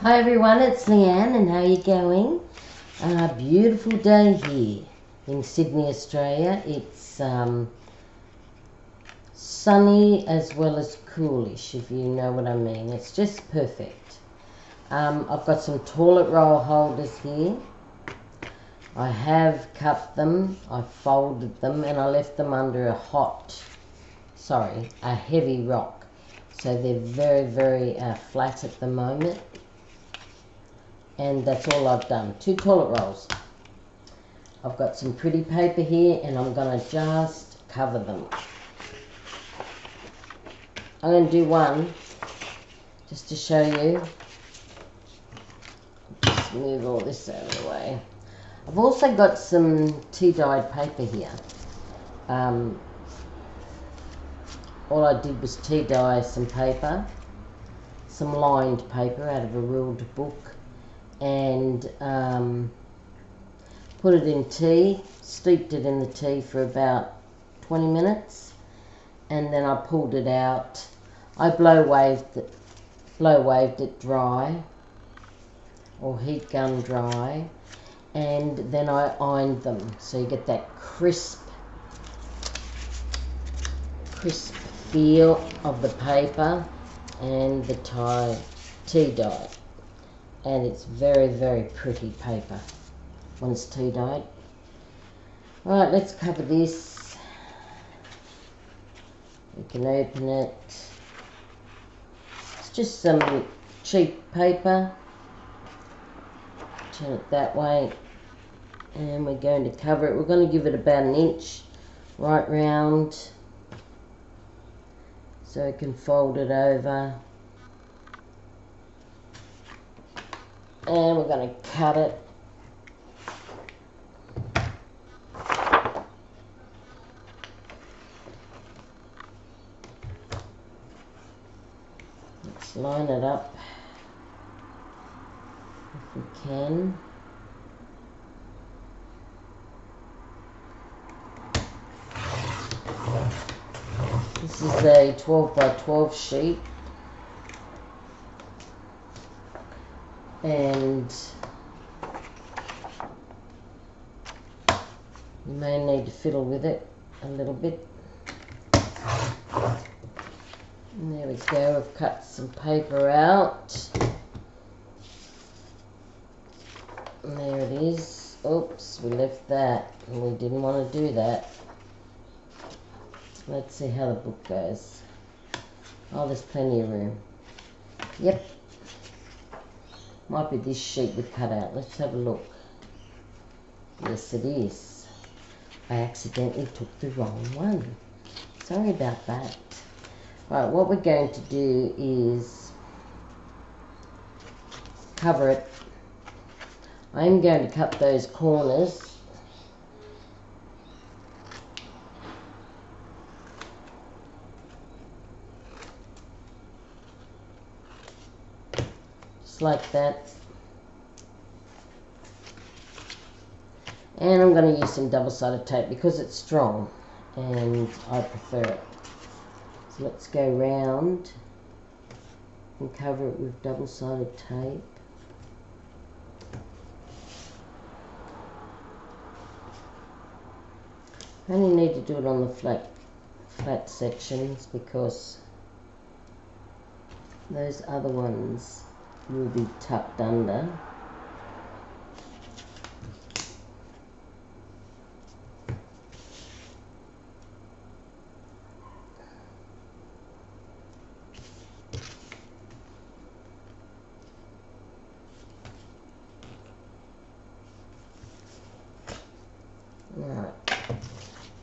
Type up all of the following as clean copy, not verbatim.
Hi everyone, it's Leanne and how are you going? A beautiful day here in Sydney, Australia. It's sunny as well as coolish, if you know what I mean. It's just perfect. I've got some toilet roll holders here. I have cut them, I folded them and I left them under a heavy rock. So they're very flat at the moment. And that's all I've done. 2 toilet rolls. I've got some pretty paper here and I'm going to just cover them. I'm going to do one just to show you. Just move all this out of the way. I've also got some tea-dyed paper here. All I did was tea-dye some paper, some lined paper out of a ruled book, and put it in tea, steeped it in the tea for about 20 minutes, and then I pulled it out. I blow waved it dry, or heat gun dry, and then I ironed them so you get that crisp feel of the paper and the tea dye, and it's very pretty paper when it's tea dyed. Alright, let's cover this. We can open it. It's just some cheap paper. Turn it that way, and we're going to cover it. We're going to give it about 1 inch right round so we can fold it over, and we're going to cut it. Let's line it up if we can. This is a 12 by 12 sheet, and you may need to fiddle with it a little bit. And there we go, we've cut some paper out. And there it is. Oops, we left that, and we didn't want to do that. Let's see how the book goes. Oh, there's plenty of room. Yep. Might be this sheet we cut out. Let's have a look. Yes, it is. I accidentally took the wrong one. Sorry about that. Right, what we're going to do is cover it. I'm going to cut those corners. Just like that. And I'm going to use some double-sided tape because it's strong and I prefer it. So let's go round and cover it with double-sided tape. I only need to do it on the flat sections because those other ones will be tucked under. Right.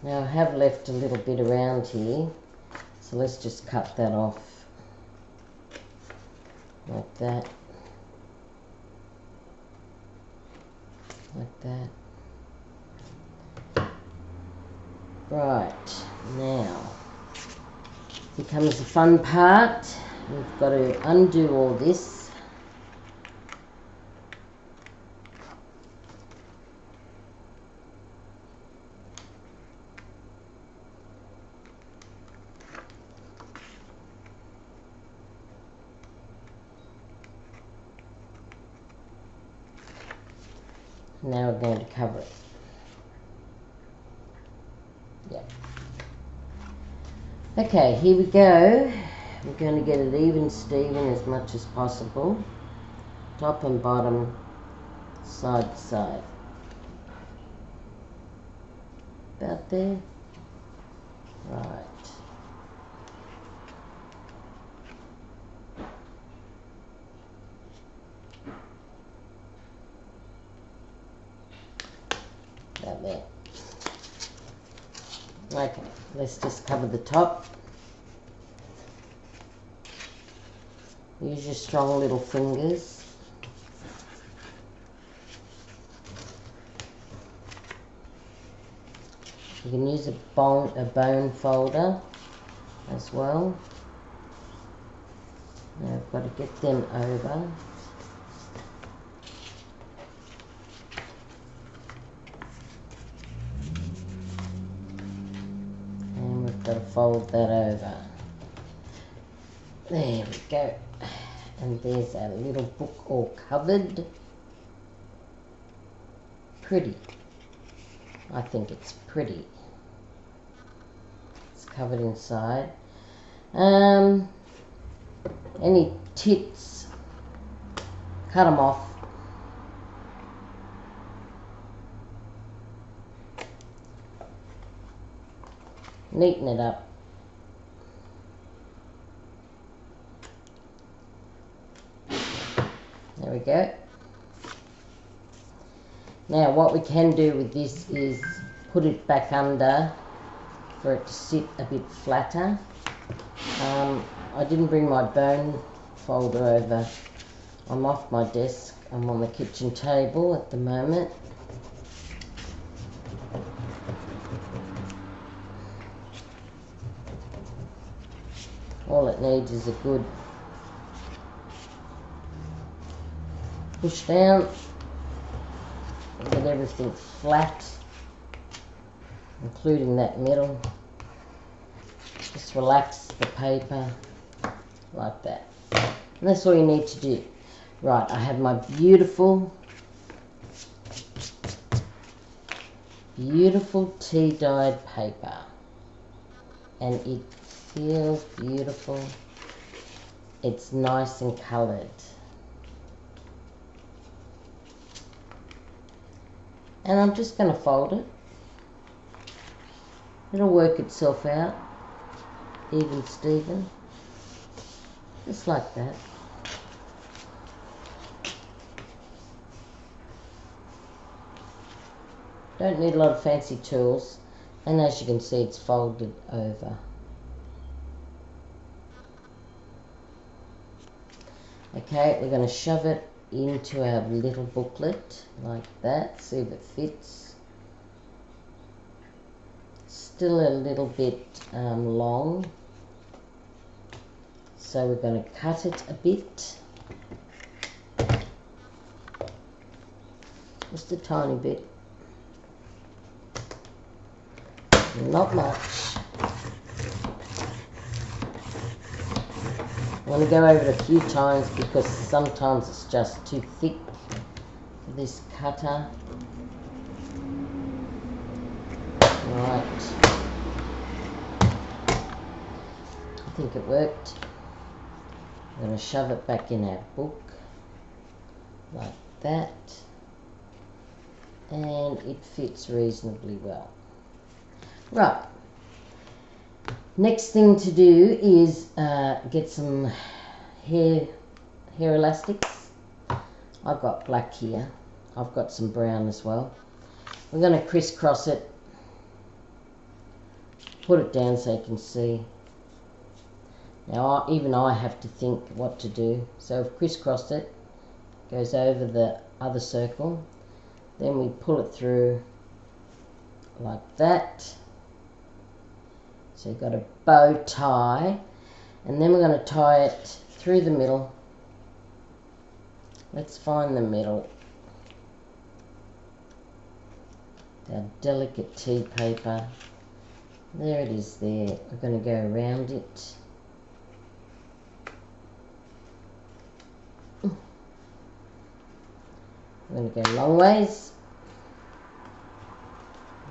Now I have left a little bit around here, so let's just cut that off like that, like that. Right, now here comes the fun part. We've got to undo all this. Now we're going to cover it. Yep. Okay, here we go. We're going to get it even Steven as much as possible. Top and bottom, side to side. About there. Right. About there. Okay, let's just cover the top. Use your strong little fingers. You can use a bone folder as well. Now I've got to get them over. And we've got to fold that over. There we go. And there's our little book all covered. Pretty. I think it's pretty. It's covered inside. Any tits, cut them off. Neaten it up. There we go. Now what we can do with this is put it back under for it to sit a bit flatter. I didn't bring my bone folder over. I'm off my desk. I'm on the kitchen table at the moment. All it needs is a good push down. Get everything flat, including that middle. Just relax the paper like that. And that's all you need to do. Right, I have my beautiful tea-dyed paper. And it feels beautiful. It's nice and coloured. And I'm just going to fold it. It'll work itself out. Even Steven. Just like that. Don't need a lot of fancy tools. And as you can see, it's folded over. Okay, we're going to shove it into our little booklet like that. See if it fits. Still a little bit long. So we're going to cut it a bit. Just a tiny bit. Not much. I'm going to go over it a few times because sometimes it's just too thick for this cutter. Right. I think it worked. I'm going to shove it back in our book like that, and it fits reasonably well. Right, next thing to do is get some hair elastics. I've got black here, I've got some brown as well. We're going to crisscross it, put it down so you can see. Now even I have to think what to do. So I've crisscrossed it, goes over the other circle, then we pull it through like that. So you've got a bow tie, and then we're going to tie it through the middle. Let's find the middle. Our delicate tea paper. There it is there. We're going to go around it. I'm going to go long ways.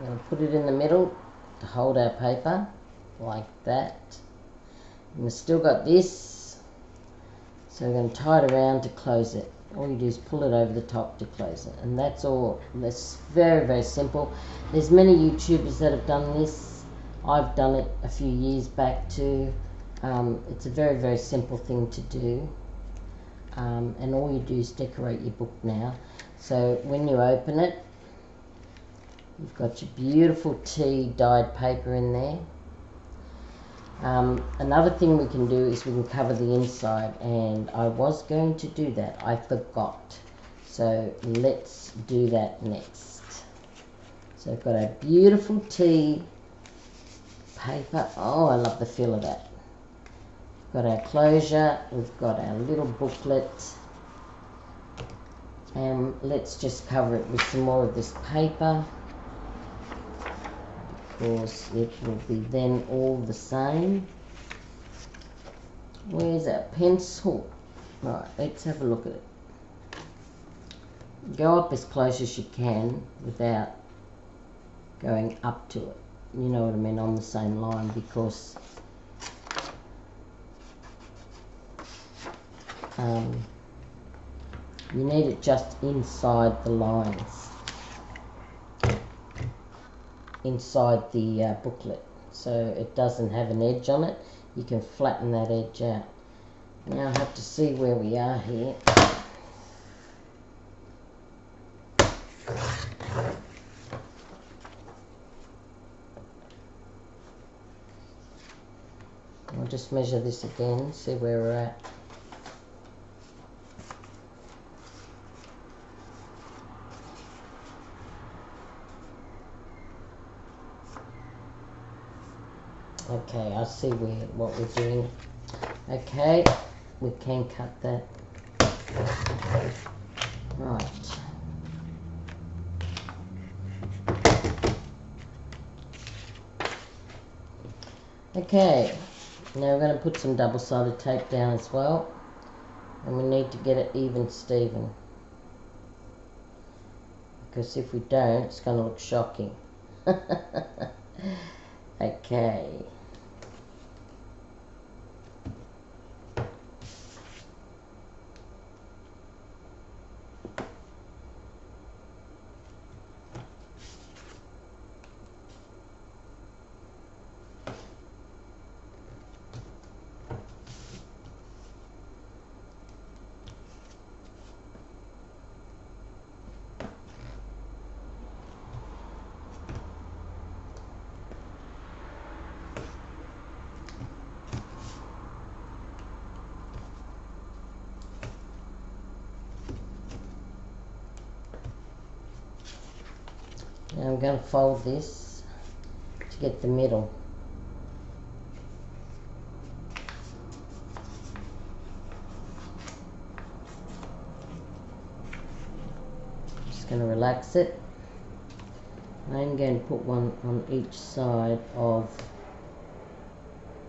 I'm going to put it in the middle to hold our paper, like that. And we've still got this, so we're going to tie it around to close it. All you do is pull it over the top to close it, and that's all. That's very, very simple. There's many YouTubers that have done this. I've done it a few years back too. It's a very, very simple thing to do, and all you do is decorate your book now. So when you open it, you've got your beautiful tea dyed paper in there. Another thing we can do is we can cover the inside, and I was going to do that, I forgot. So let's do that next. So I've got our beautiful tea paper. Oh, I love the feel of that. We've got our closure, we've got our little booklet, and let's just cover it with some more of this paper, because it will be then all the same. Where's our pencil? Right, let's have a look at it. Go up as close as you can without going up to it. You know what I mean, on the same line, because you need it just inside the lines, inside the booklet, so it doesn't have an edge on it. You can flatten that edge out. Now I have to see where we are here. I'll just measure this again, see where we're at. Okay, I see what we're doing. Okay, we can cut that. Right. Okay, now we're going to put some double-sided tape down as well, and we need to get it even Steven, because if we don't, it's going to look shocking. Okay. Now I'm going to fold this to get the middle. Just going to relax it. I'm going to put one on each side of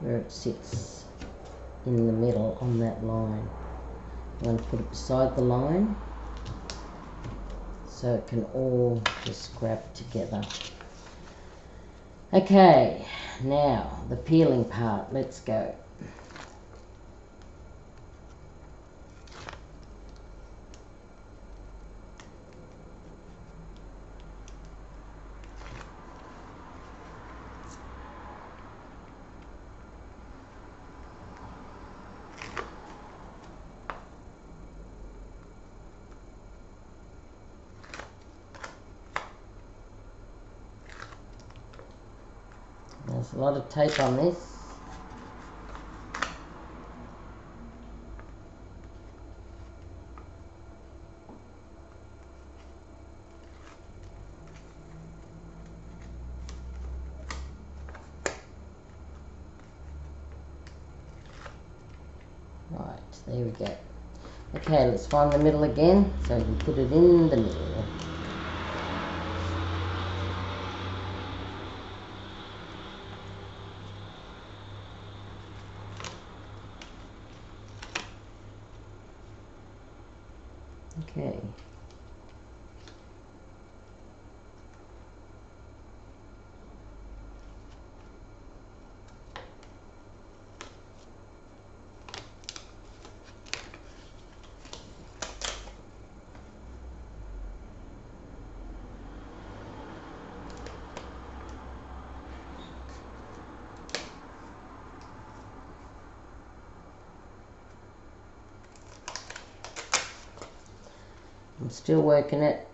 where it sits in the middle on that line. I'm going to put it beside the line, so it can all just grab together. Okay, now the peeling part, let's go. There's a lot of tape on this. Right, there we go. Okay, let's find the middle again, so we can put it in the middle. Okay. I'm still working it.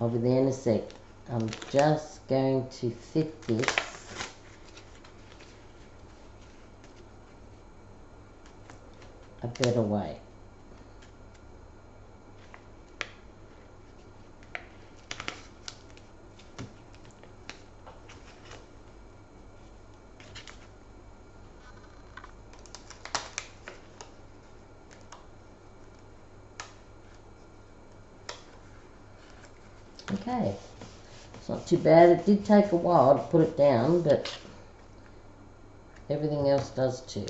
I'll be there in a sec. I'm just going to fit this a better way. Okay, it's not too bad. It did take a while to put it down, but everything else does too.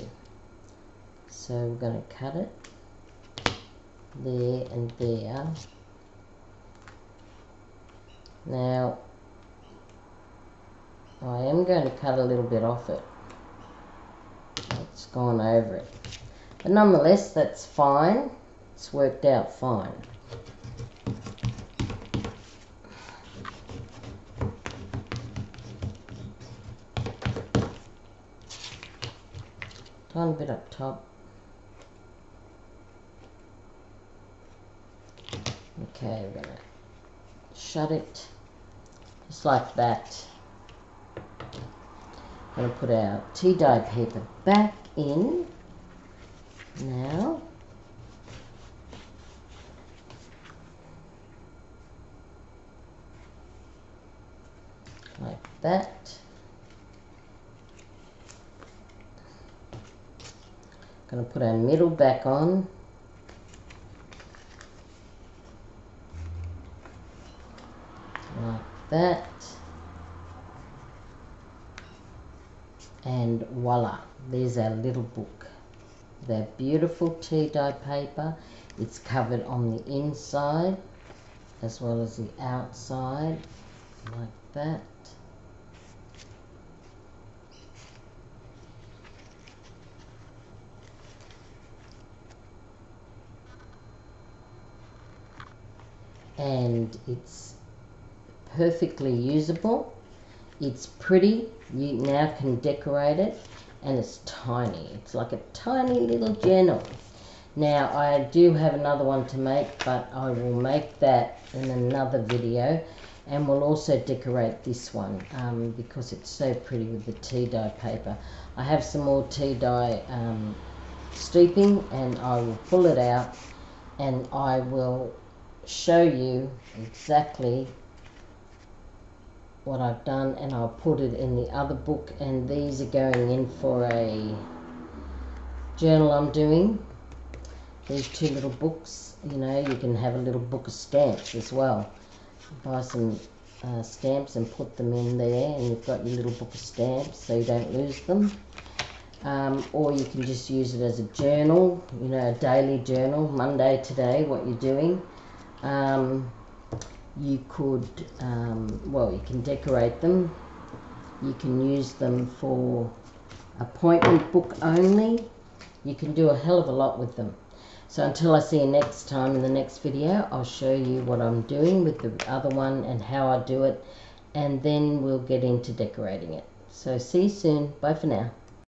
So we're going to cut it there and there. Now, I am going to cut a little bit off it. It's gone over it. But nonetheless, that's fine. It's worked out fine. Tiny bit up top. Okay, we're going to shut it just like that. I'm going to put our tea dye paper back in now. Like that. Going to put our middle back on. Like that. And voila, there's our little book. That beautiful tea dye paper. It's covered on the inside as well as the outside, like that. And it's perfectly usable. It's pretty. You now can decorate it, and it's tiny. It's like a tiny little journal. Now I do have another one to make, but I will make that in another video, and we'll also decorate this one because it's so pretty with the tea dye paper. I have some more tea dye steeping, and I will pull it out and I will show you exactly what I've done, and I'll put it in the other book, and these are going in for a journal I'm doing. These two little books, you know, you can have a little book of stamps as well. Buy some stamps and put them in there, and you've got your little book of stamps so you don't lose them. Or you can just use it as a journal, you know, a daily journal, Monday today, what you're doing. You could, well, you can decorate them. You can use them for appointment book only. You can do a hell of a lot with them. So until I see you next time in the next video, I'll show you what I'm doing with the other one and how I do it, and then we'll get into decorating it. So see you soon. Bye for now.